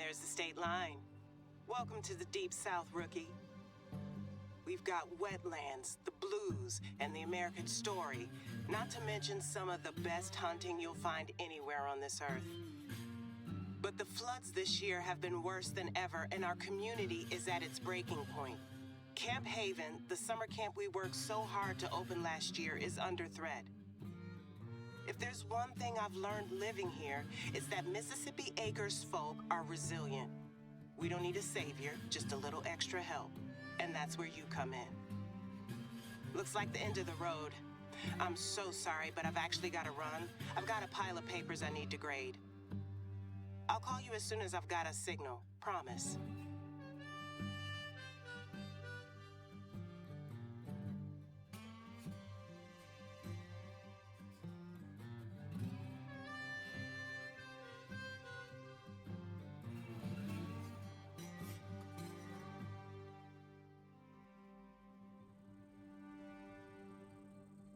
there's the state line. Welcome to the Deep South, rookie. We've got wetlands, the blues, and the American story, not to mention some of the best hunting you'll find anywhere on this earth. But the floods this year have been worse than ever, and our community is at its breaking point. Camp Haven, the summer camp we worked so hard to open last year, is under threat. If there's one thing I've learned living here, it's that Mississippi Acres folk are resilient. We don't need a savior, just a little extra help. And that's where you come in. Looks like the end of the road. I'm so sorry, but I've actually got to run. I've got a pile of papers I need to grade. I'll call you as soon as I've got a signal. Promise.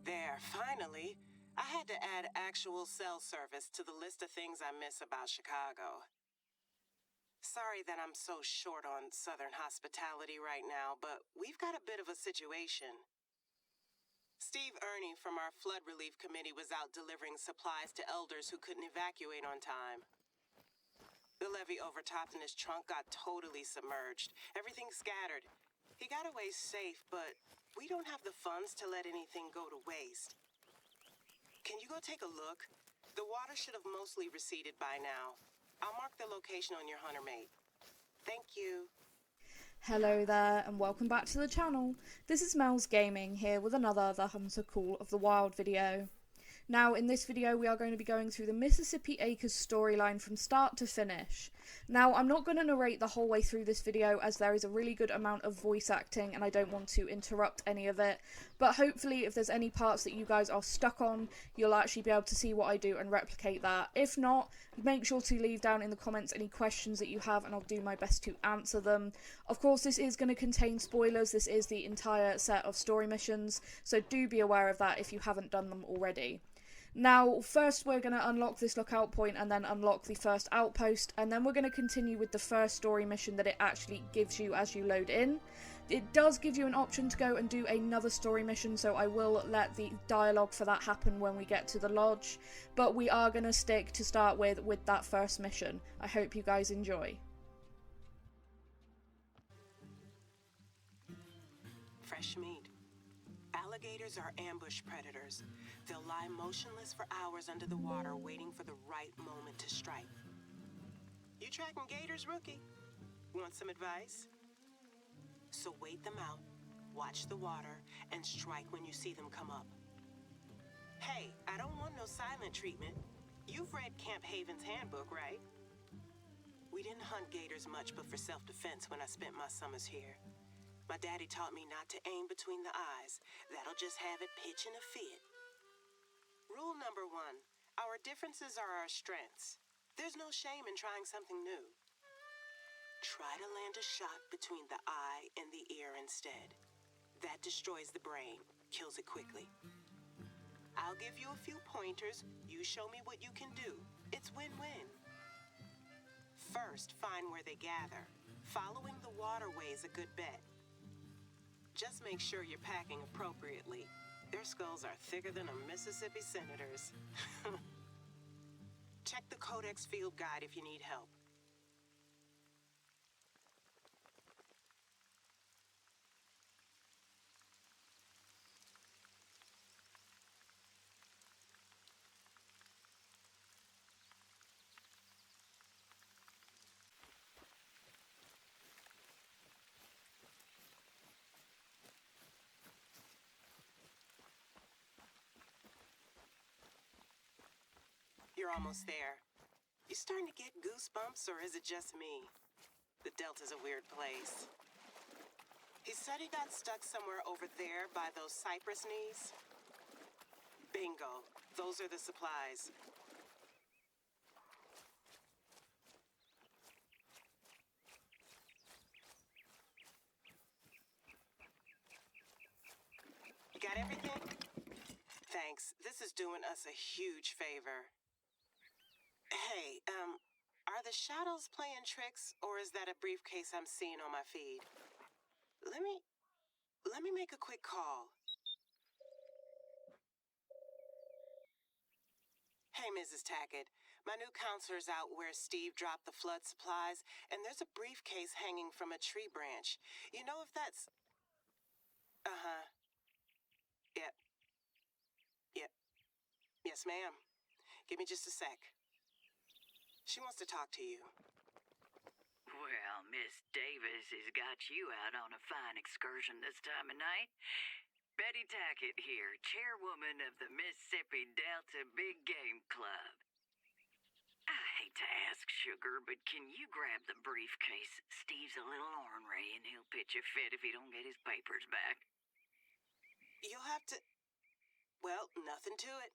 There, finally. I had to add actual cell service to the list of things I miss about Chicago. Sorry that I'm so short on Southern hospitality right now, but we've got a bit of a situation. Steve Ernie from our flood relief committee was out delivering supplies to elders who couldn't evacuate on time. The levee overtopped and his trunk got totally submerged. Everything scattered. He got away safe, but we don't have the funds to let anything go to waste. Can you go take a look? The water should have mostly receded by now. I'll mark the location on your hunter mate. Thank you. Hello there and welcome back to the channel. This is Mel's Gaming here with another The Hunter Call of the Wild video. Now in this video we are going to be going through the Mississippi Acres storyline from start to finish. Now I'm not going to narrate the whole way through this video as there is a really good amount of voice acting and I don't want to interrupt any of it, but hopefully if there's any parts that you guys are stuck on you'll actually be able to see what I do and replicate that. If not, make sure to leave down in the comments any questions that you have and I'll do my best to answer them. Of course this is going to contain spoilers, this is the entire set of story missions, so do be aware of that if you haven't done them already. Now, first we're going to unlock this lookout point and then unlock the first outpost, and then we're going to continue with the first story mission that it actually gives you as you load in. It does give you an option to go and do another story mission, so I will let the dialogue for that happen when we get to the lodge, but we are going to stick to start with that first mission. I hope you guys enjoy. Fresh meat. Alligators are ambush predators. They'll lie motionless for hours under the water waiting for the right moment to strike. You tracking gators, rookie? Want some advice? So wait them out, watch the water, and strike when you see them come up. Hey, I don't want no silent treatment. You've read Camp Haven's handbook, right? We didn't hunt gators much but for self-defense when I spent my summers here. My daddy taught me not to aim between the eyes. That'll just have it pitching a fit. Rule number 1, our differences are our strengths. There's no shame in trying something new. Try to land a shot between the eye and the ear instead. That destroys the brain, kills it quickly. I'll give you a few pointers, you show me what you can do. It's win-win. First, find where they gather. Following the waterway is a good bet. Just make sure you're packing appropriately. Their skulls are thicker than a Mississippi senator's. Check the Codex Field Guide if you need help. You're almost there. You starting to get goosebumps, or is it just me? The Delta's a weird place. He said he got stuck somewhere over there by those cypress knees. Bingo. Those are the supplies. You got everything? Thanks. This is doing us a huge favor. Hey, our Are the shadows playing tricks, or is that a briefcase I'm seeing on my feed? Let me make a quick call. Hey, Mrs. Tackett. My new counselor's out where Steve dropped the flood supplies, and there's a briefcase hanging from a tree branch. You know if that's... Uh-huh. Yep. Yep. Yes, ma'am. Give me just a sec. She wants to talk to you. Well, Miss Davis has got you out on a fine excursion this time of night. Betty Tackett here, chairwoman of the Mississippi Delta Big Game Club. I hate to ask, Sugar, but can you grab the briefcase? Steve's a little ornery, and he'll pitch a fit if he don't get his papers back. You'll have to... Well, nothing to it.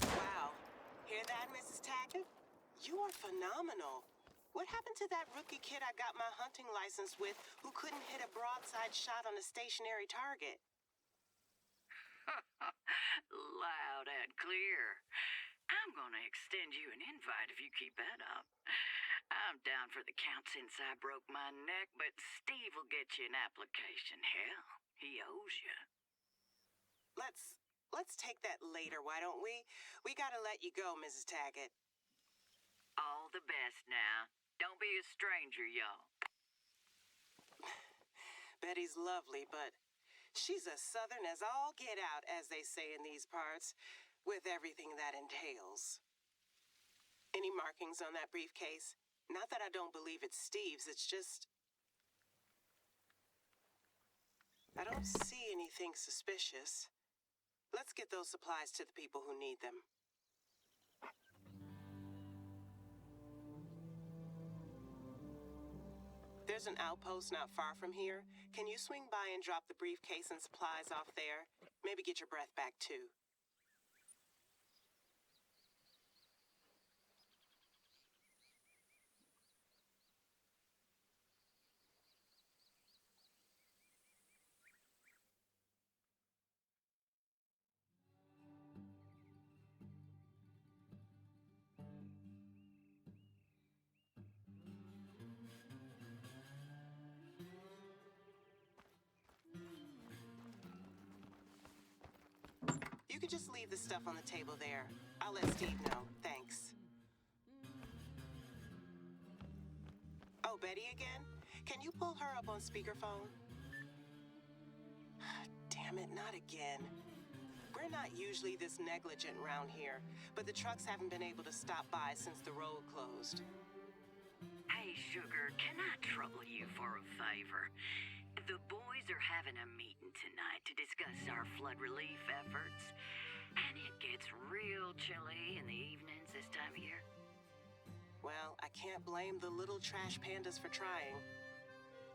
Wow. Hear that, Mrs. Tackett? You are phenomenal. What happened to that rookie kid I got my hunting license with who couldn't hit a broadside shot on a stationary target? Loud and clear. I'm gonna extend you an invite if you keep that up. I'm down for the count since I broke my neck, but Steve will get you an application. Hell, he owes you. Let's take that later, why don't we? We gotta let you go, Mrs. Tackett. All the best now. Don't be a stranger, y'all. Betty's lovely, but she's as southern as all get out, as they say in these parts, with everything that entails. Any markings on that briefcase? Not that I don't believe it's Steve's, it's just... I don't see anything suspicious. Let's get those supplies to the people who need them. There's an outpost not far from here. Can you swing by and drop the briefcase and supplies off there? Maybe get your breath back, too. You could just leave the stuff on the table there. I'll let Steve know. Thanks. Oh, Betty again? Can you pull her up on speakerphone? Damn it, not again. We're not usually this negligent around here, but the trucks haven't been able to stop by since the road closed. Hey, Sugar, can I trouble you for a favor? The boys are having a meeting tonight to discuss our flood relief efforts, and it gets real chilly in the evenings this time of year. Well, I can't blame the little trash pandas for trying.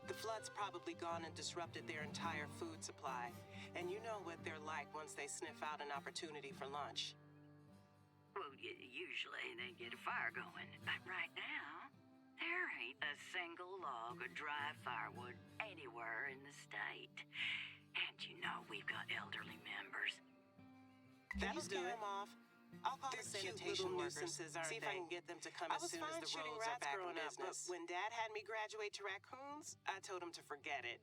The flood's probably gone and disrupted their entire food supply, and you know what they're like once they sniff out an opportunity for lunch. Well, usually they get a fire going, but right now, there ain't a single log of dry firewood anywhere in the state. And you know we've got elderly members. That'll do it. Them off. I'll call the sanitation workers, see if I can get them to come as soon as the roads are back in business. But when Dad had me graduate to raccoons, I told him to forget it.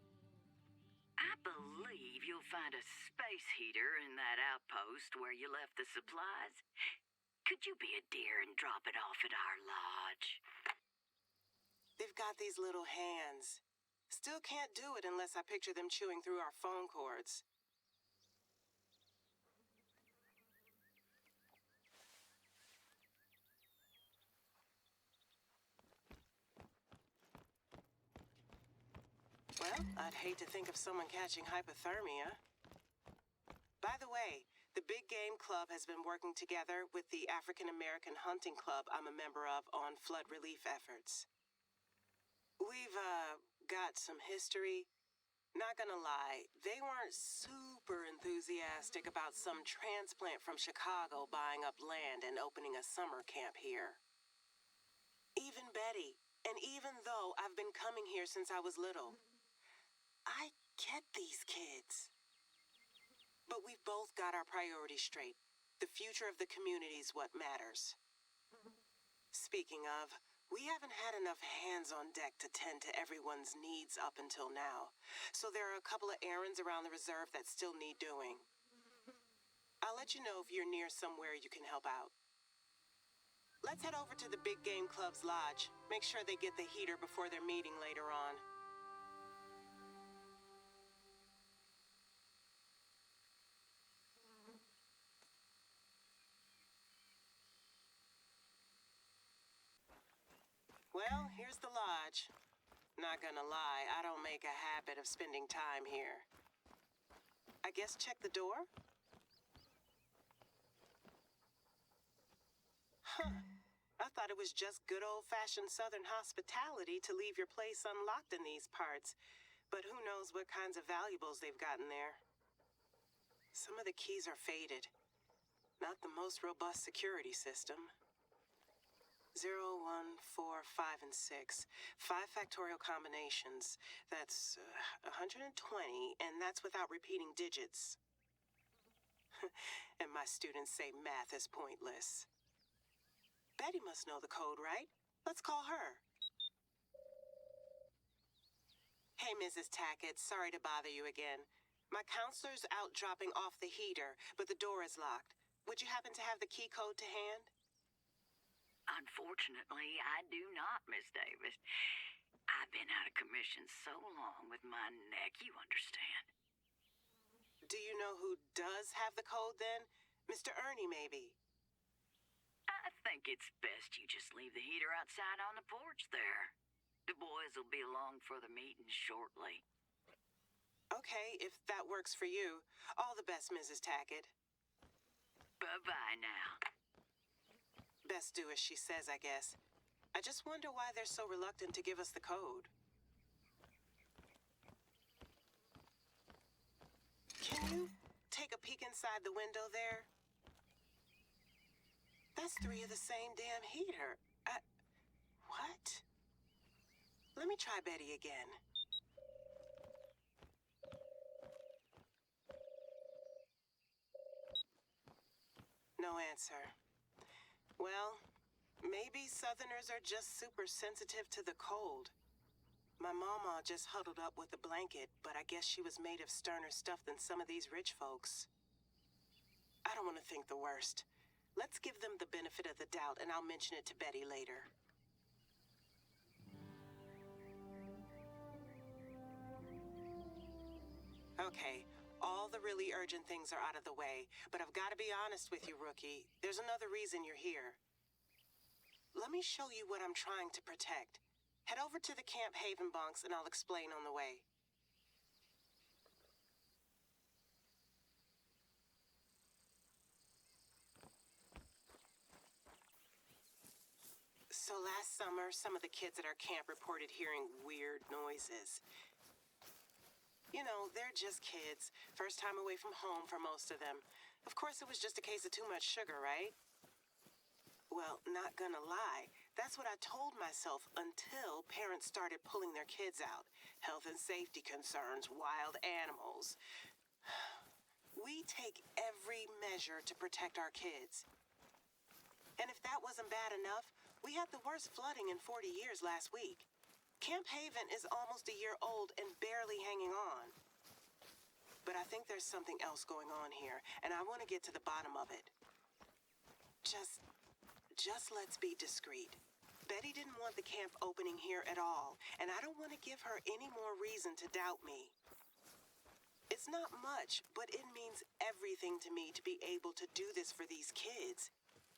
I believe you'll find a space heater in that outpost where you left the supplies. Could you be a dear and drop it off at our lodge? They've got these little hands. Still can't do it unless I picture them chewing through our phone cords. Well, I'd hate to think of someone catching hypothermia. By the way, the Big Game Club has been working together with the African American Hunting Club I'm a member of on flood relief efforts. We've, got some history. Not gonna lie, they weren't super enthusiastic about some transplant from Chicago buying up land and opening a summer camp here. Even Betty, And even though I've been coming here since I was little, I get these kids. But we've both got our priorities straight. The future of the community is what matters. Speaking of, we haven't had enough hands on deck to tend to everyone's needs up until now. So there are a couple of errands around the reserve that still need doing. I'll let you know if you're near somewhere you can help out. Let's head over to the Big Game Club's lodge. Make sure they get the heater before their meeting later on. Well, here's the lodge. Not gonna lie, I don't make a habit of spending time here. I guess check the door? Huh. I thought it was just good old-fashioned Southern hospitality to leave your place unlocked in these parts. But who knows what kinds of valuables they've gotten there. Some of the keys are faded. Not the most robust security system. 0, 1, 4, 5, and 6. 5 factorial combinations. That's 120, and that's without repeating digits. And my students say math is pointless. Betty must know the code, right? Let's call her. Hey, Mrs. Tackett, sorry to bother you again. My counselor's out dropping off the heater, but the door is locked. Would you happen to have the key code to hand? Unfortunately, I do not, Miss Davis. I've been out of commission so long with my neck, you understand. Do you know who does have the code then? Mr. Ernie, maybe? I think it's best you just leave the heater outside on the porch there. The boys will be along for the meeting shortly. Okay, if that works for you. All the best, Mrs. Tackett. Bye-bye now. Best do as she says, I guess. I just wonder why they're so reluctant to give us the code. Can you take a peek inside the window there? That's 3 of the same damn heater. What? Let me try Betty again. No answer. Well, maybe Southerners are just super sensitive to the cold. My mama just huddled up with a blanket, but I guess she was made of sterner stuff than some of these rich folks. I don't want to think the worst. Let's give them the benefit of the doubt, and I'll mention it to Betty later. Okay, all the really urgent things are out of the way, but I've got to be honest with you, Rookie. There's another reason you're here. Let me show you what I'm trying to protect. Head over to the Camp Haven bunks, and I'll explain on the way. So last summer, some of the kids at our camp reported hearing weird noises. You know, they're just kids. First time away from home for most of them. Of course, it was just a case of too much sugar, right? Well, not gonna lie. That's what I told myself until parents started pulling their kids out. Health and safety concerns, wild animals. We take every measure to protect our kids. And if that wasn't bad enough, we had the worst flooding in 40 years last week. Camp Haven is almost a year old and barely hanging on. But I think there's something else going on here, and I want to get to the bottom of it. Just let's be discreet. Betty didn't want the camp opening here at all, and I don't want to give her any more reason to doubt me. It's not much, but it means everything to me to be able to do this for these kids.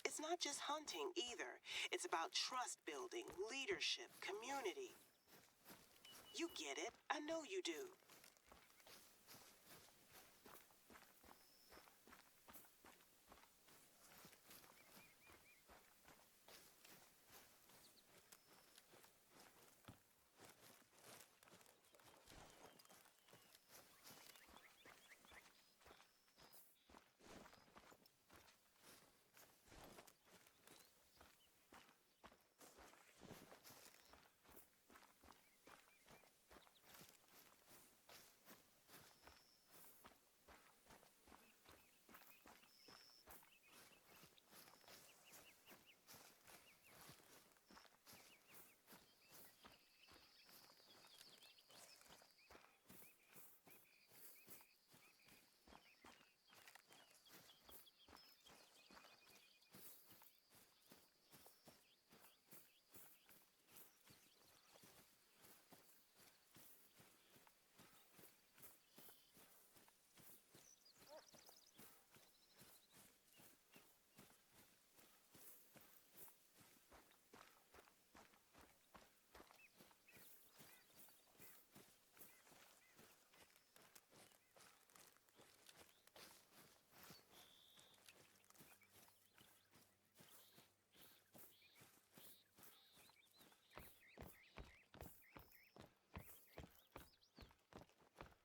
It's not just hunting either. It's about trust building, leadership, community. You get it. I know you do.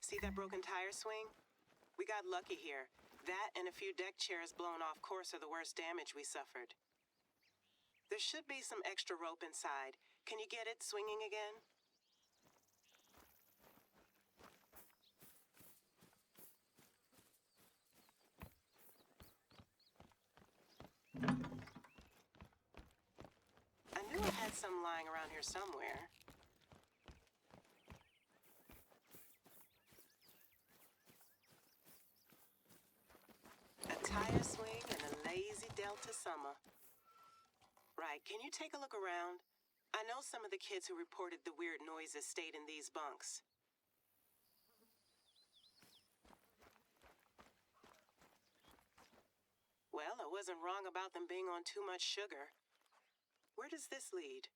See that broken tire swing? We got lucky here. That and a few deck chairs blown off course are the worst damage we suffered. There should be some extra rope inside. Can you get it swinging again? I knew I had some lying around here somewhere. A tire swing and a lazy Delta summer. Right, can you take a look around? I know some of the kids who reported the weird noises stayed in these bunks. Well, I wasn't wrong about them being on too much sugar. Where does this lead?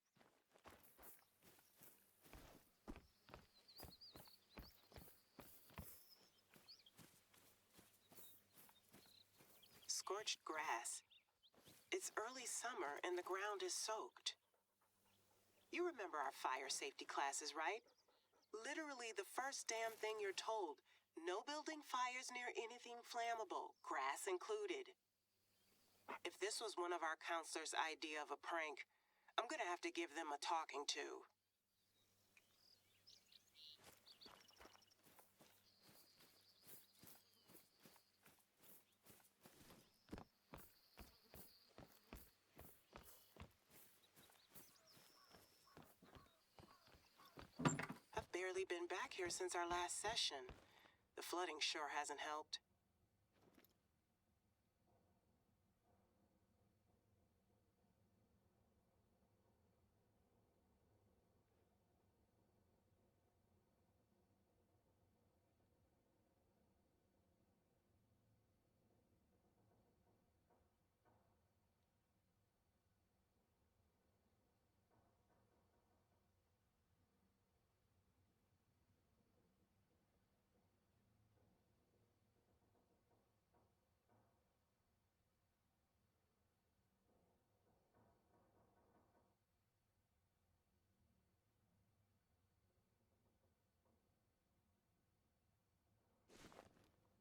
Scorched grass. It's early summer and the ground is soaked. You remember our fire safety classes, right? Literally the first damn thing you're told. No building fires near anything flammable, grass included. If this was one of our counselors' idea of a prank, I'm gonna have to give them a talking to. I've barely been back here since our last session. The flooding sure hasn't helped.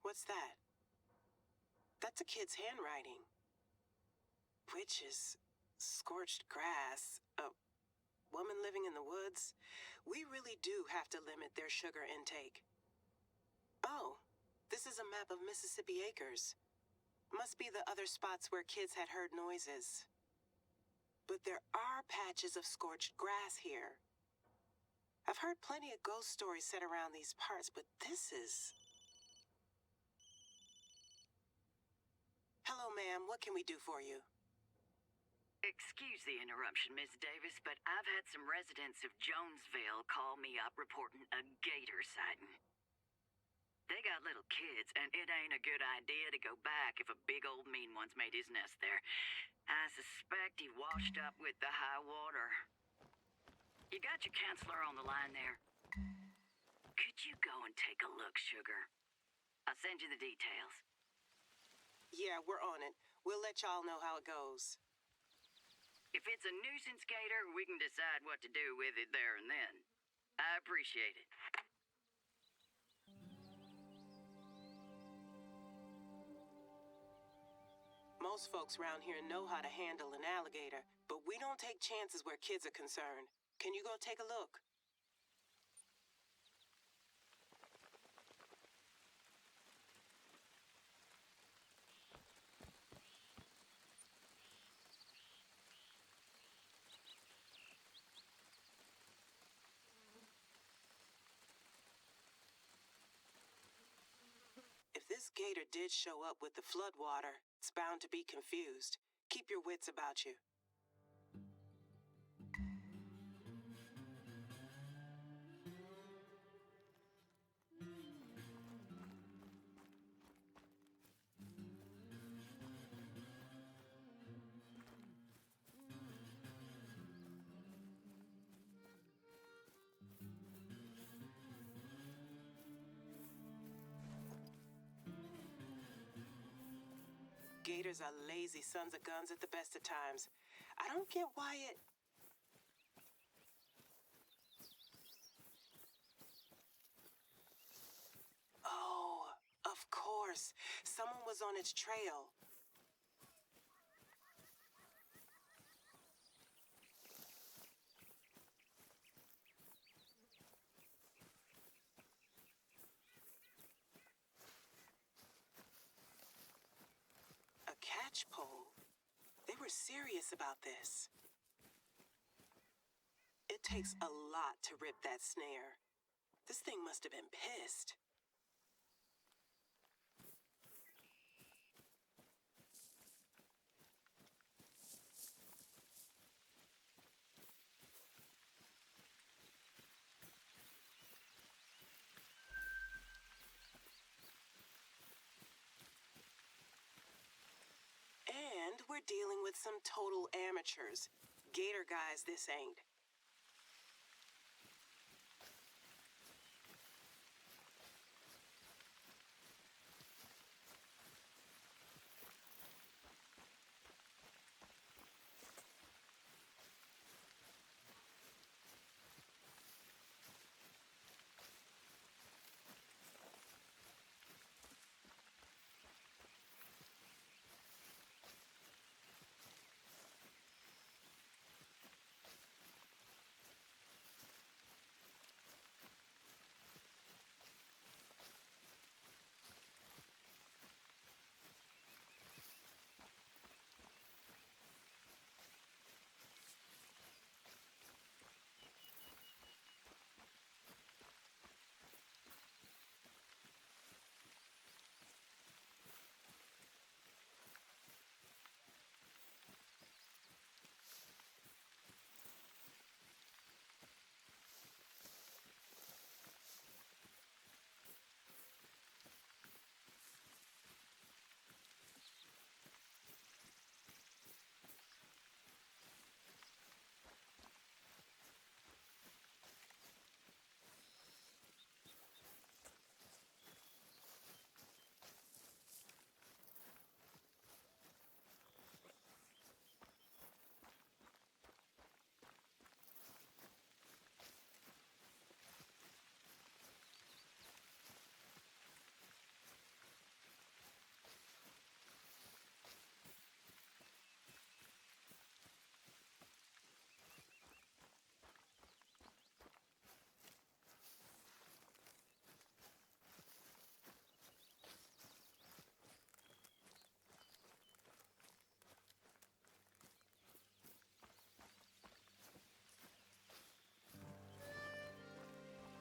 What's that? That's a kid's handwriting. Witches, scorched grass, a woman living in the woods. We really do have to limit their sugar intake. Oh, this is a map of Mississippi Acres. Must be the other spots where kids had heard noises. But there are patches of scorched grass here. I've heard plenty of ghost stories set around these parts, but this is... Hello, ma'am. What can we do for you? Excuse the interruption, Miss Davis, but I've had some residents of Jonesville call me up reporting a gator sighting. They got little kids, and it ain't a good idea to go back if a big old mean one's made his nest there. I suspect he washed up with the high water. You got your counselor on the line there? Could you go and take a look, sugar? I'll send you the details. Yeah, we're on it. We'll let y'all know how it goes. If it's a nuisance gator, we can decide what to do with it there and then. I appreciate it. Most folks around here know how to handle an alligator, but we don't take chances where kids are concerned. Can you go take a look? If this gator did show up with the floodwater, it's bound to be confused. Keep your wits about you. Gators are lazy sons of guns at the best of times. I don't get why it... course. Someone was on its trail. A catch pole? They were serious about this. It takes a lot to rip that snare. This thing must have been pissed. And we're dealing with some total amateurs. Gator guys, this ain't.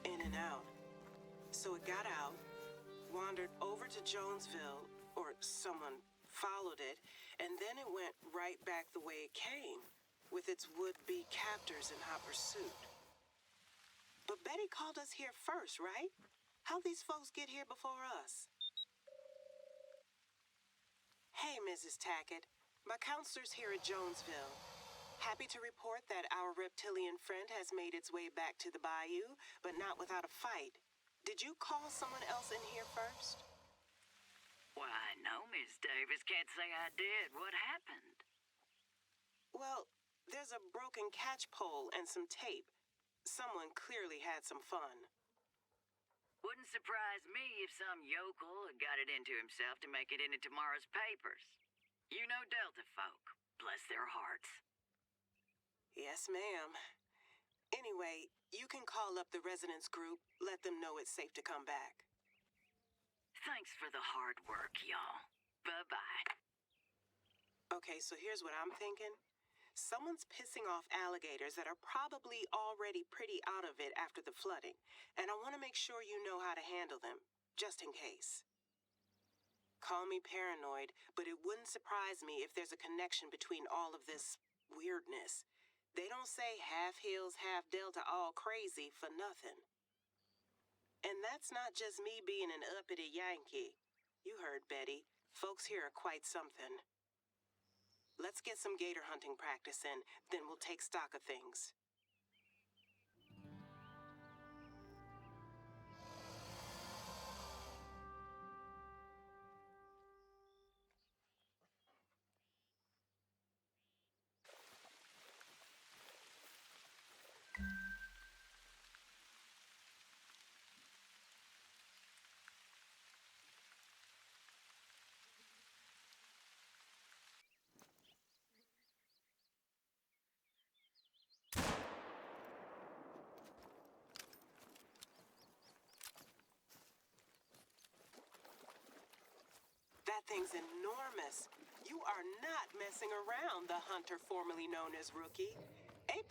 In and out. So it got out, wandered over to Jonesville, or someone followed it, and then it went right back the way it came, with its would-be captors in hot pursuit. But Betty called us here first, right? How'd these folks get here before us? Hey, Mrs. Tackett. My counselor's here at Jonesville. Happy to report that our reptilian friend has made its way back to the bayou, but not without a fight. Did you call someone else in here first? Why, no, Miss Davis. Can't say I did. What happened? Well, there's a broken catch pole and some tape. Someone clearly had some fun. Wouldn't surprise me if some yokel had got it into himself to make it into tomorrow's papers. You know Delta folk. Bless their hearts. Yes, ma'am. Anyway, you can call up the residents group, let them know it's safe to come back. Thanks for the hard work, y'all. Bye-bye. Okay, so here's what I'm thinking. Someone's pissing off alligators that are probably already pretty out of it after the flooding, and I want to make sure you know how to handle them, just in case. Call me paranoid, but it wouldn't surprise me if there's a connection between all of this weirdness. They don't say half hills, half delta all crazy for nothing. And that's not just me being an uppity Yankee. You heard Betty. Folks here are quite something. Let's get some gator hunting practice in, then we'll take stock of things. thing's enormous. You are not messing around, the hunter formerly known as Rookie. A+.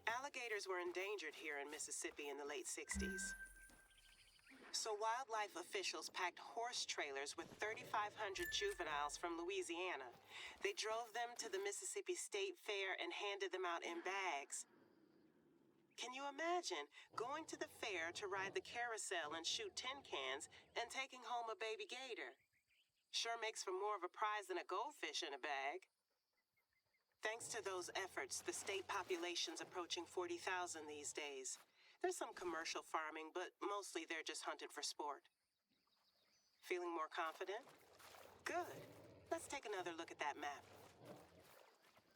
Alligators were endangered here in Mississippi in the late 60s. So wildlife officials packed horse trailers with 3,500 juveniles from Louisiana. They drove them to the Mississippi State Fair and handed them out in bags. Can you imagine going to the fair to ride the carousel and shoot tin cans and taking home a baby gator? Sure makes for more of a prize than a goldfish in a bag. Thanks to those efforts, the state population's approaching 40,000 these days. There's some commercial farming, but mostly they're just hunted for sport. Feeling more confident? Good. Let's take another look at that map.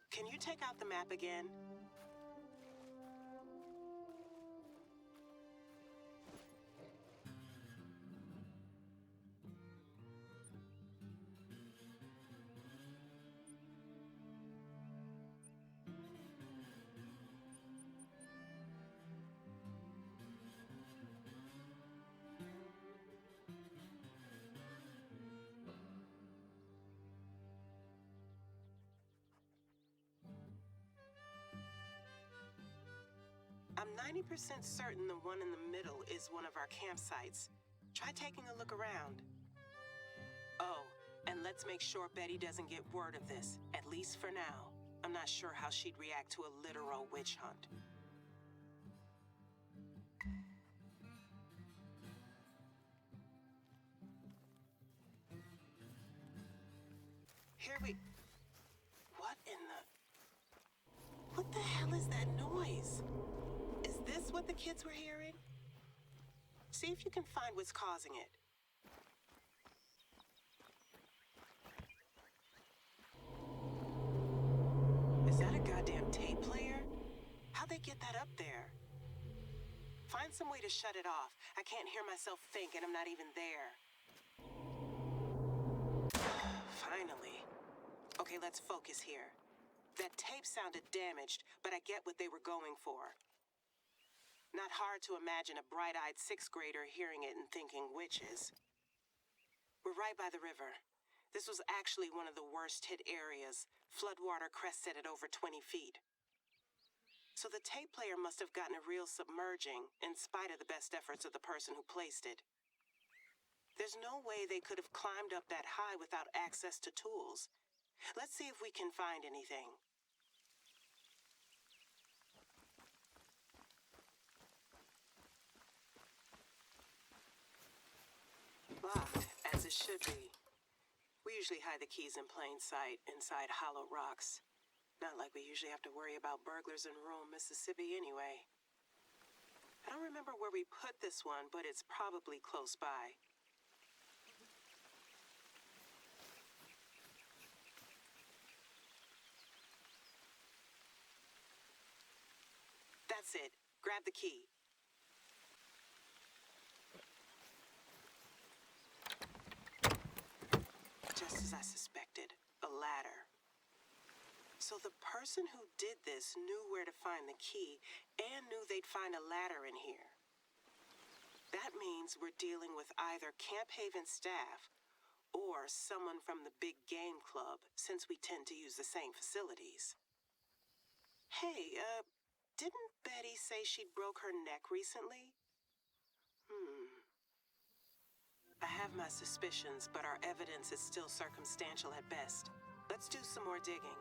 Can you take out the map again? I'm 90% certain the one in the middle is one of our campsites. Try taking a look around. Oh, and let's make sure Betty doesn't get word of this, at least for now. I'm not sure how she'd react to a literal witch hunt. Here we... What the hell is that noise? Is this what the kids were hearing? See if you can find what's causing it. Is that a goddamn tape player? How'd they get that up there? Find some way to shut it off. I can't hear myself think and I'm not even there. Finally. Okay, let's focus here. That tape sounded damaged, but I get what they were going for. Not hard to imagine a bright-eyed sixth grader hearing it and thinking witches. We're right by the river. This was actually one of the worst hit areas. Floodwater crested at over 20 feet. So the tape player must have gotten a real submerging, in spite of the best efforts of the person who placed it. There's no way they could have climbed up that high without access to tools. Let's see if we can find anything. Locked, as it should be. We usually hide the keys in plain sight, inside hollow rocks. Not like we usually have to worry about burglars in rural Mississippi anyway. I don't remember where we put this one, but it's probably close by. That's it. Grab the key. Just as I suspected, a ladder. So the person who did this knew where to find the key and knew they'd find a ladder in here. That means we're dealing with either Camp Haven staff or someone from the big game club, since we tend to use the same facilities. Hey, didn't Betty say she'd broke her neck recently? I have my suspicions, but our evidence is still circumstantial at best. Let's do some more digging.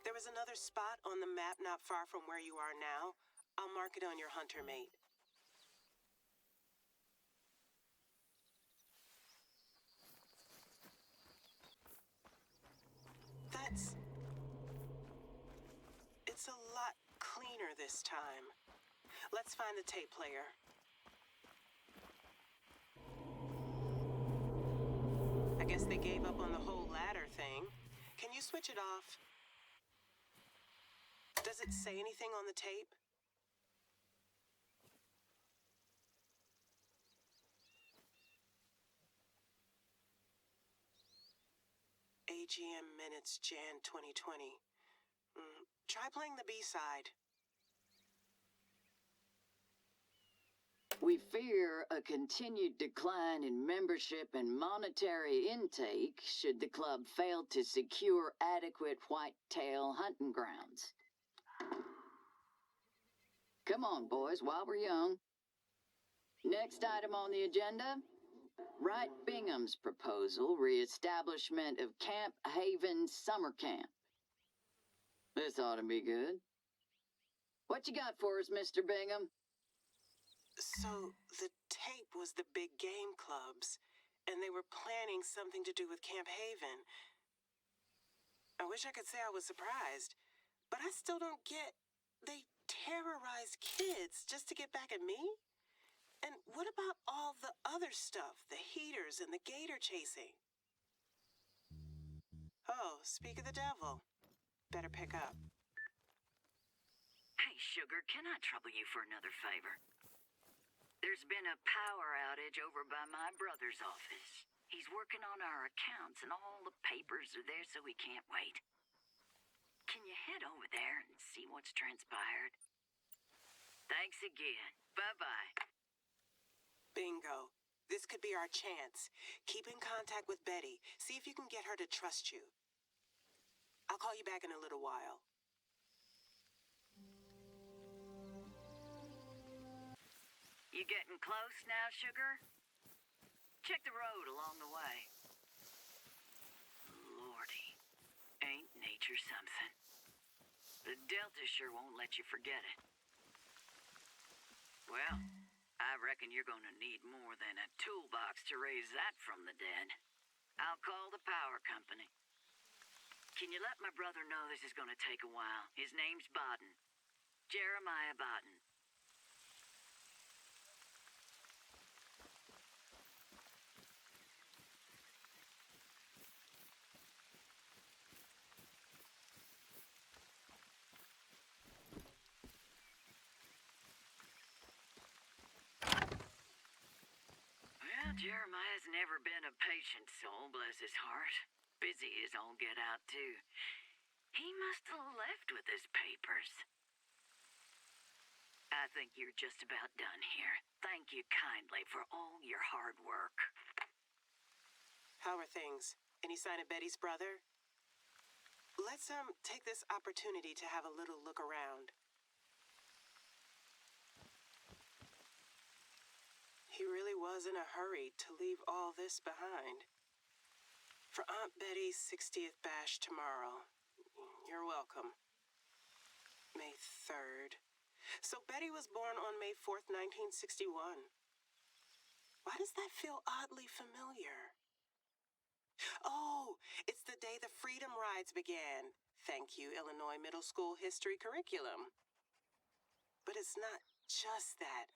There was another spot on the map not far from where you are now. I'll mark it on your hunter mate. It's a lot cleaner this time. Let's find the tape player. I guess they gave up on the whole ladder thing. Can you switch it off? Does it say anything on the tape? AGM minutes, Jan 2020. Try playing the B-side. We fear a continued decline in membership and monetary intake should the club fail to secure adequate whitetail hunting grounds. Come on, boys, while we're young. Next item on the agenda, Wright Bingham's proposal, reestablishment of Camp Haven Summer Camp. This ought to be good. What you got for us, Mr. Bingham? So, the tape was the big game clubs, and they were planning something to do with Camp Haven. I wish I could say I was surprised, but I still don't get... They terrorize kids just to get back at me? And what about all the other stuff, the heaters and the gator chasing? Oh, speak of the devil. Better pick up. Hey, Sugar, can I trouble you for another favor? There's been a power outage over by my brother's office. He's working on our accounts and all the papers are there so he can't wait. Can you head over there and see what's transpired? Thanks again. Bye-bye. Bingo. This could be our chance. Keep in contact with Betty. See if you can get her to trust you. I'll call you back in a little while. You getting close now, Sugar? Check the road along the way. Lordy, ain't nature something? The Delta sure won't let you forget it. Well, I reckon you're gonna need more than a toolbox to raise that from the dead. I'll call the power company. Can you let my brother know this is gonna take a while? His name's Bodden. Jeremiah Bodden. Well, Jeremiah's never been a patient soul, bless his heart. Busy as all get out, too. He must have left with his papers. I think you're just about done here. Thank you kindly for all your hard work. How are things? Any sign of Betty's brother? Let's take this opportunity to have a little look around. He really was in a hurry to leave all this behind. For Aunt Betty's 60th bash tomorrow. You're welcome. May 3rd. So Betty was born on May 4th, 1961. Why does that feel oddly familiar? Oh, it's the day the Freedom Rides began. Thank you, Illinois Middle School History Curriculum. But it's not just that.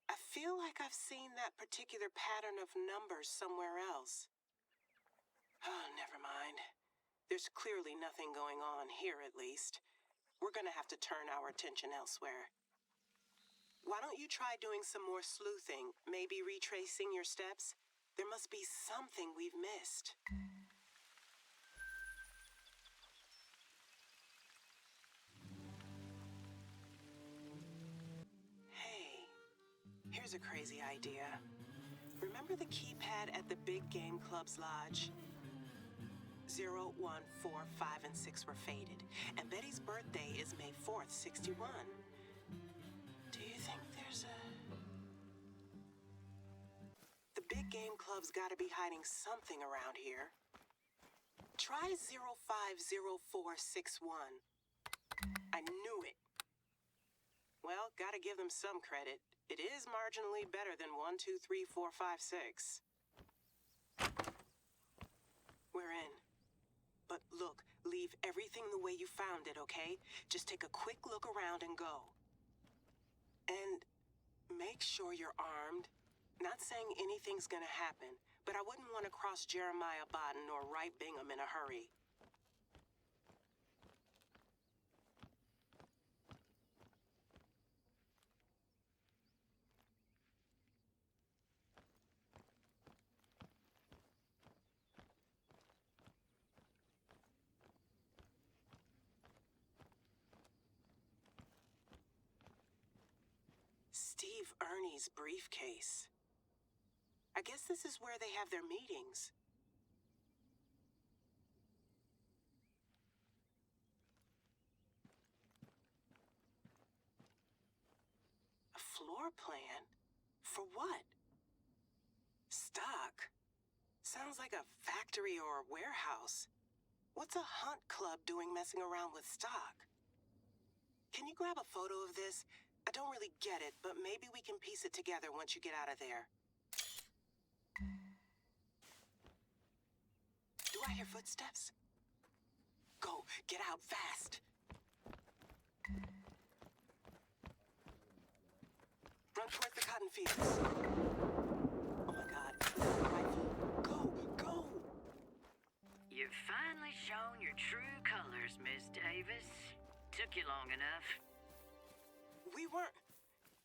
I feel like I've seen that particular pattern of numbers somewhere else. Oh, never mind. There's clearly nothing going on here, at least. We're gonna have to turn our attention elsewhere. Why don't you try doing some more sleuthing, maybe retracing your steps? There must be something we've missed. Hey, here's a crazy idea. Remember the keypad at the Big Game Club's lodge? 0, 1, 4, 5, and 6 were faded, and Betty's birthday is May 4th, 61. Do you think there's a... The Big Game Club's gotta be hiding something around here. Try 050461. I knew it. Well, gotta give them some credit. It is marginally better than 1, 2, 3, 4, 5, 6. We're in. But look, leave everything the way you found it, okay? Just take a quick look around and go. And make sure you're armed. Not saying anything's gonna happen, but I wouldn't want to cross Jeremiah Bodden or Wright Bingham in a hurry. Steve Dave Ernie's briefcase. I guess this is where they have their meetings. A floor plan? For what? Stock? Sounds like a factory or a warehouse. What's a hunt club doing messing around with stock? Can you grab a photo of this? I don't really get it, but maybe we can piece it together once you get out of there. Do I hear footsteps? Go, get out fast. Run towards the cotton fields. Oh my God, rifle. Go, go! You've finally shown your true colors, Miss Davis. Took you long enough. We weren't...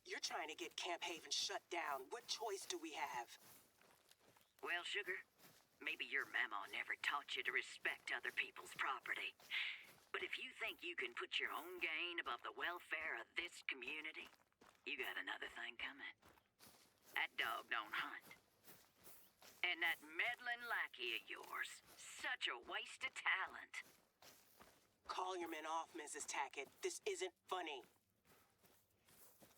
You're trying to get Camp Haven shut down. What choice do we have? Well, sugar, maybe your mama never taught you to respect other people's property. But if you think you can put your own gain above the welfare of this community, you got another thing coming. That dog don't hunt. And that meddling lackey of yours, such a waste of talent. Call your men off, Mrs. Tackett. This isn't funny.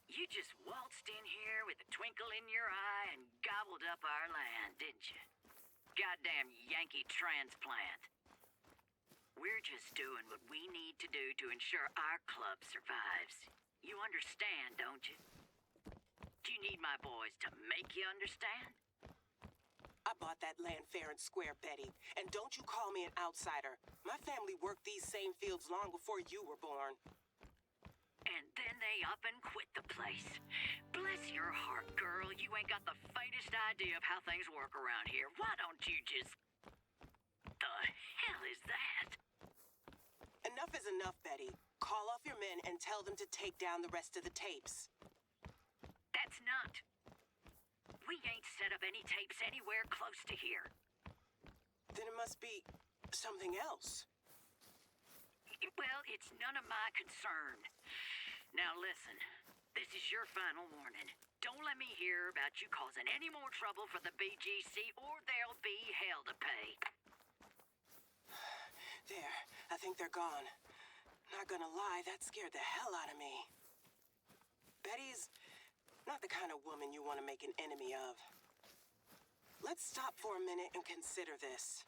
You just waltzed in here with a twinkle in your eye and gobbled up our land, didn't you? Goddamn Yankee transplant. We're just doing what we need to do to ensure our club survives. You understand, don't you? Do you need my boys to make you understand? I bought that land fair and square, Betty. And don't you call me an outsider. My family worked these same fields long before you were born. And then they up and quit the place. Bless your heart, girl. You ain't got the faintest idea of how things work around here. Why don't you just... The hell is that? Enough is enough, Betty. Call off your men and tell them to take down the rest of the tapes. That's not. We ain't set up any tapes anywhere close to here. Then it must be something else. Well, it's none of my concern. Now listen, this is your final warning. Don't let me hear about you causing any more trouble for the BGC or there'll be hell to pay. There, I think they're gone. Not gonna lie, that scared the hell out of me. Betty's not the kind of woman you want to make an enemy of. Let's stop for a minute and consider this.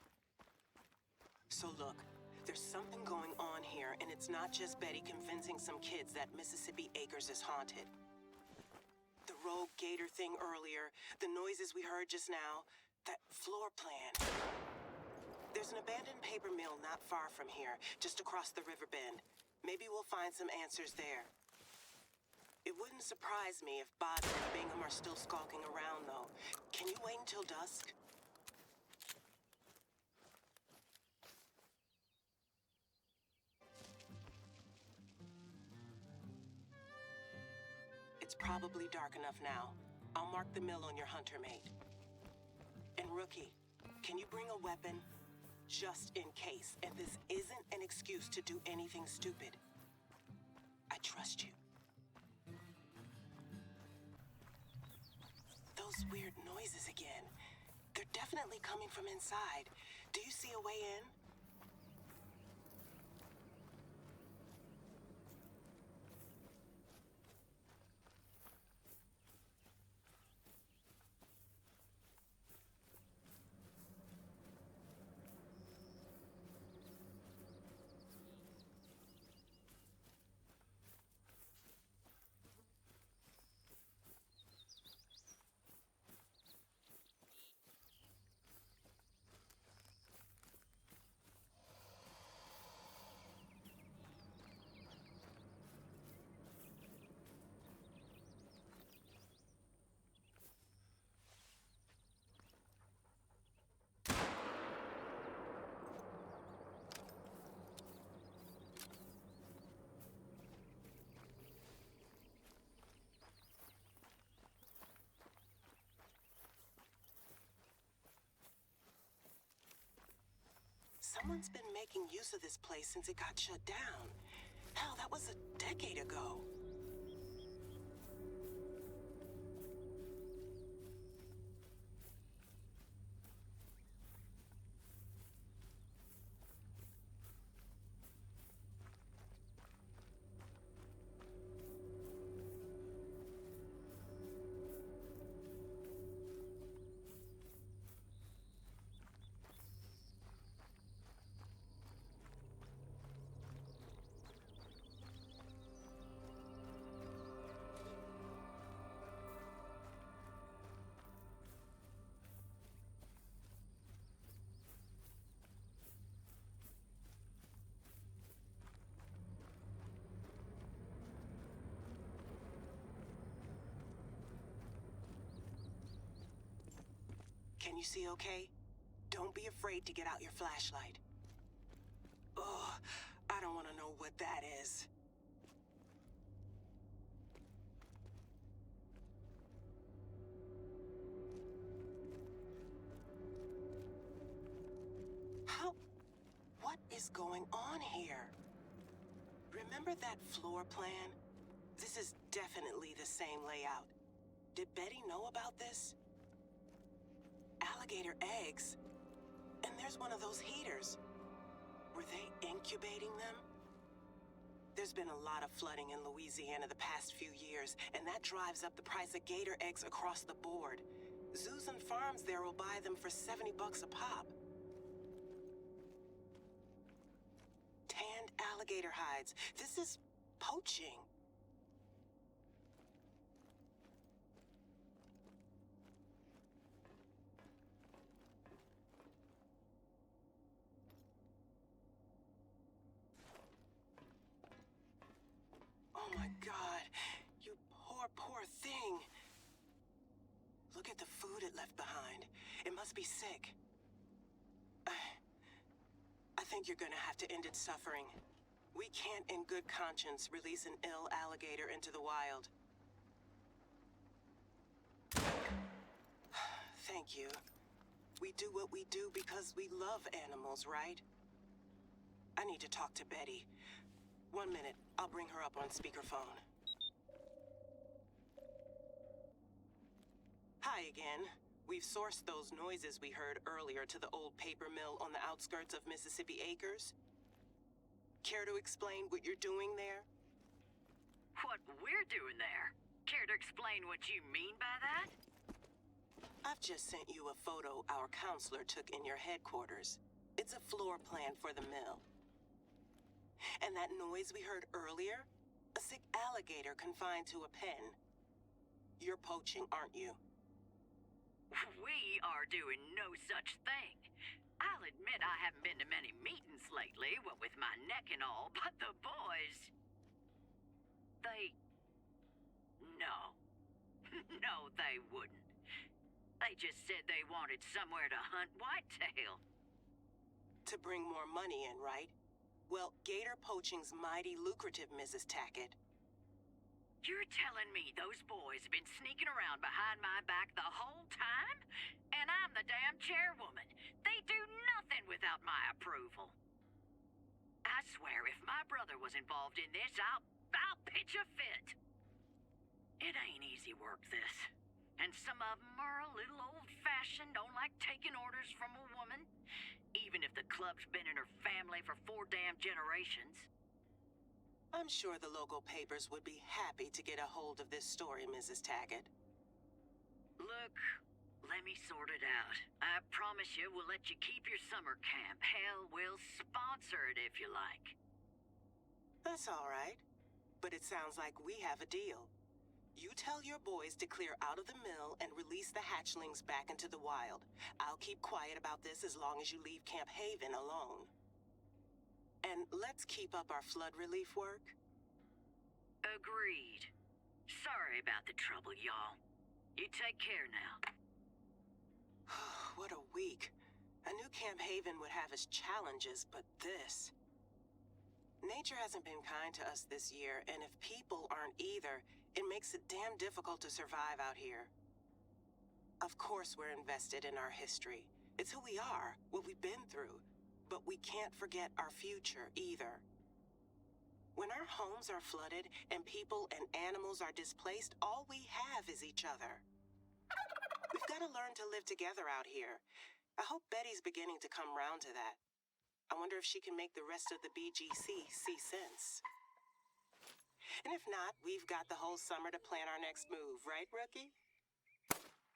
So look, there's something going on here, and it's not just Betty convincing some kids that Mississippi Acres is haunted. The rogue gator thing earlier, the noises we heard just now, that floor plan. There's an abandoned paper mill not far from here, just across the river bend. Maybe we'll find some answers there. It wouldn't surprise me if Bodson and Bingham are still skulking around, though. Can you wait until dusk? It's probably dark enough now. I'll mark the mill on your hunter mate. And Rookie, can you bring a weapon? Just in case, and this isn't an excuse to do anything stupid. I trust you. Those weird noises again. They're definitely coming from inside. Do you see a way in? Someone's been making use of this place since it got shut down. Hell, that was a decade ago. Can you see okay? Don't be afraid to get out your flashlight. Ugh, I don't want to know what that is. What is going on here? Remember that floor plan? This is definitely the same layout. Did Betty know about this? Alligator eggs. And there's one of those heaters. Were they incubating them? There's been a lot of flooding in Louisiana the past few years, and that drives up the price of gator eggs across the board. Zoos and farms there will buy them for $70 a pop. Tanned alligator hides. This is poaching. Oh my God, you poor thing. Look at the food it left behind. It must be sick. I think you're gonna have to end its suffering. We can't in good conscience release an ill alligator into the wild. Thank you. We do what we do because we love animals, right? I need to talk to Betty. 1 minute, I'll bring her up on speakerphone. Hi again. We've sourced those noises we heard earlier to the old paper mill on the outskirts of Mississippi Acres. Care to explain what you're doing there? What we're doing there? Care to explain what you mean by that? I've just sent you a photo our counselor took in your headquarters. It's a floor plan for the mill. And that noise we heard earlier? A sick alligator confined to a pen. You're poaching, aren't you? We are doing no such thing. I'll admit I haven't been to many meetings lately, what with my neck and all, but the boys... No. No, they wouldn't. They just said they wanted somewhere to hunt whitetail. To bring more money in, right? Well, gator poaching's mighty lucrative, Mrs. Tackett. You're telling me those boys have been sneaking around behind my back the whole time? And I'm the damn chairwoman. They do nothing without my approval. I swear if my brother was involved in this, I'll pitch a fit. It ain't easy work, this. And some of them are a little old-fashioned, don't like taking orders from a woman, even if the club's been in her family for 4 damn generations. I'm sure the local papers would be happy to get a hold of this story, Mrs. Tackett. Look, let me sort it out. I promise you we'll let you keep your summer camp. Hell, we'll sponsor it if you like. That's all right. But it sounds like we have a deal. You tell your boys to clear out of the mill and release the hatchlings back into the wild. I'll keep quiet about this as long as you leave Camp Haven alone. And let's keep up our flood relief work. Agreed. Sorry about the trouble, y'all. You take care now. What a week. I knew Camp Haven would have its challenges, but this... Nature hasn't been kind to us this year, and if people aren't either, it makes it damn difficult to survive out here. Of course we're invested in our history. It's who we are, what we've been through. But we can't forget our future, either. When our homes are flooded and people and animals are displaced, all we have is each other. We've got to learn to live together out here. I hope Betty's beginning to come round to that. I wonder if she can make the rest of the BGC see sense. And if not, we've got the whole summer to plan our next move, right, Rookie?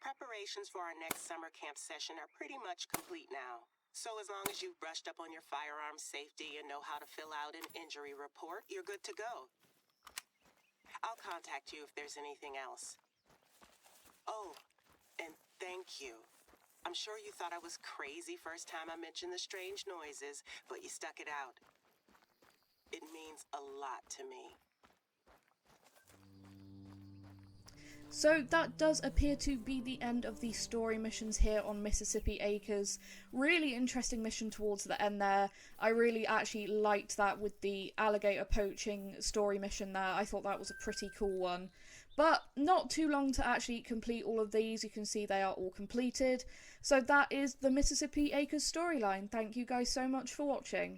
Preparations for our next summer camp session are pretty much complete now. So as long as you've brushed up on your firearm safety and know how to fill out an injury report, you're good to go. I'll contact you if there's anything else. Oh, and thank you. I'm sure you thought I was crazy first time I mentioned the strange noises, but you stuck it out. It means a lot to me. So that does appear to be the end of the story missions here on Mississippi Acres. Really interesting mission towards the end there. I really actually liked that with the alligator poaching story mission there. I thought that was a pretty cool one. But not too long to actually complete all of these. You can see they are all completed. So that is the Mississippi Acres storyline. Thank you guys so much for watching.